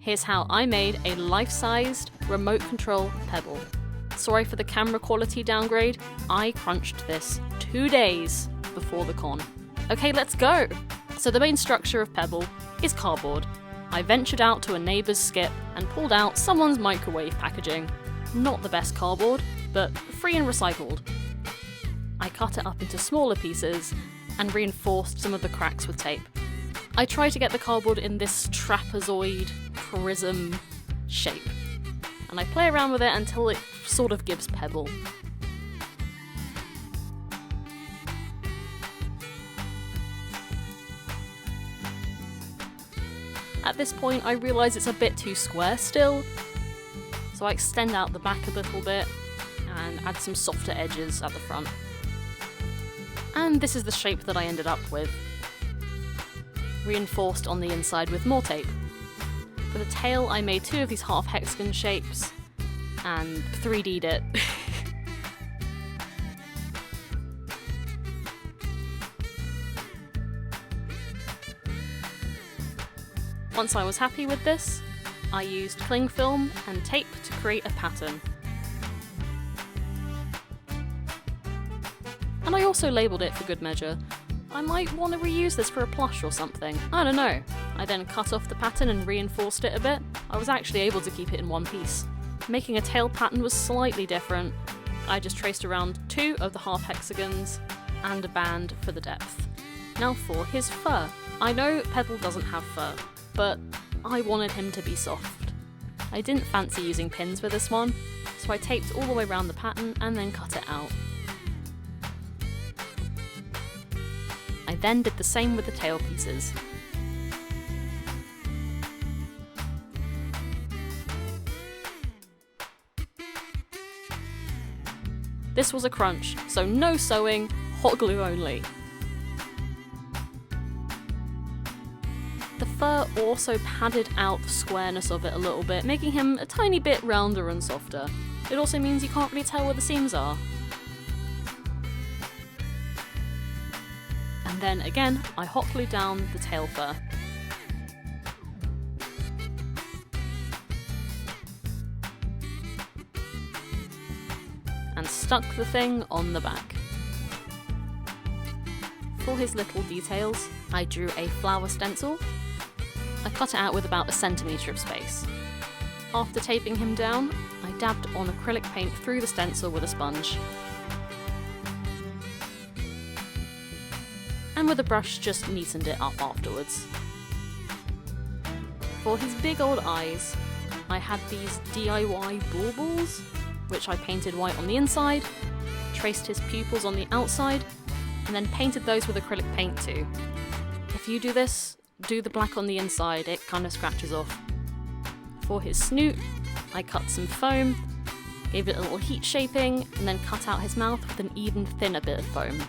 Here's how I made a life-sized remote control pebble. Sorry for the camera quality downgrade, I crunched this 2 days before the con. Okay, let's go! So the main structure of Pebble is cardboard. I ventured out to a neighbour's skip and pulled out someone's microwave packaging. Not the best cardboard, but free and recycled. I cut it up into smaller pieces and reinforced some of the cracks with tape. I try to get the cardboard in this trapezoid prism shape, and I play around with it until it sort of gives Pebble. At this point I realise it's a bit too square still, so I extend out the back a little bit and add some softer edges at the front. And this is the shape that I ended up with, reinforced on the inside with more tape. For the tail I made 2 of these half hexagon shapes and 3D'd it. Once I was happy with this, I used cling film and tape to create a pattern. And I also labelled it for good measure. I might want to reuse this for a plush or something, I don't know. I then cut off the pattern and reinforced it a bit. I was actually able to keep it in one piece. Making a tail pattern was slightly different. I just traced around 2 of the half hexagons and a band for the depth. Now for his fur. I know Pebble doesn't have fur, but I wanted him to be soft. I didn't fancy using pins for this one, so I taped all the way around the pattern and then cut it out. I then did the same with the tail pieces. This was a crunch, so no sewing, hot glue only. The fur also padded out the squareness of it a little bit, making him a tiny bit rounder and softer. It also means you can't really tell where the seams are. And then again, I hot glued down the tail fur. And stuck the thing on the back. For his little details, I drew a flower stencil. I cut it out with about 1 centimetre of space. After taping him down, I dabbed on acrylic paint through the stencil with a sponge. And with a brush just neatened it up afterwards. For his big old eyes, I had these DIY baubles, which I painted white on the inside, traced his pupils on the outside, and then painted those with acrylic paint too. If you do this, do the black on the inside, it kind of scratches off. For his snoot, I cut some foam, gave it a little heat shaping, and then cut out his mouth with an even thinner bit of foam.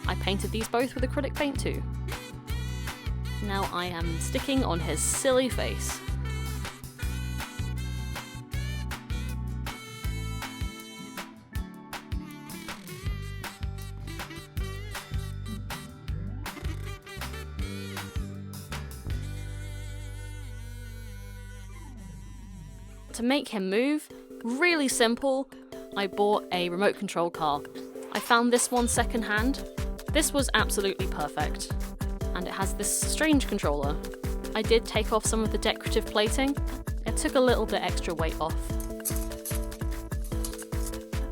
I painted these both with acrylic paint too. Now I am sticking on his silly face. To make him move, really simple, I bought a remote control car. I found this one secondhand. This was absolutely perfect, and it has this strange controller. I did take off some of the decorative plating. It took a little bit extra weight off.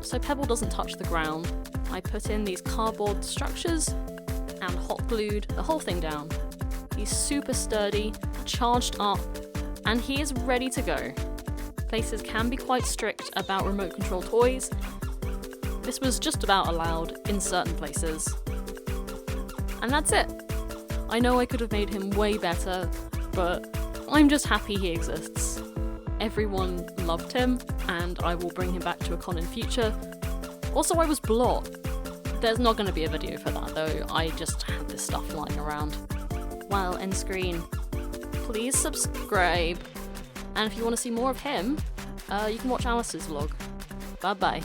So Pebble doesn't touch the ground. I put in these cardboard structures and hot glued the whole thing down. He's super sturdy, charged up, and he is ready to go. Places can be quite strict about remote control toys. This was just about allowed in certain places. And that's it. I know I could have made him way better, but I'm just happy he exists. Everyone loved him, and I will bring him back to a con in future. Also, I was blot. There's not going to be a video for that though, I just had this stuff lying around. While end screen, please subscribe. And if you want to see more of him, you can watch Alice's vlog. Bye bye.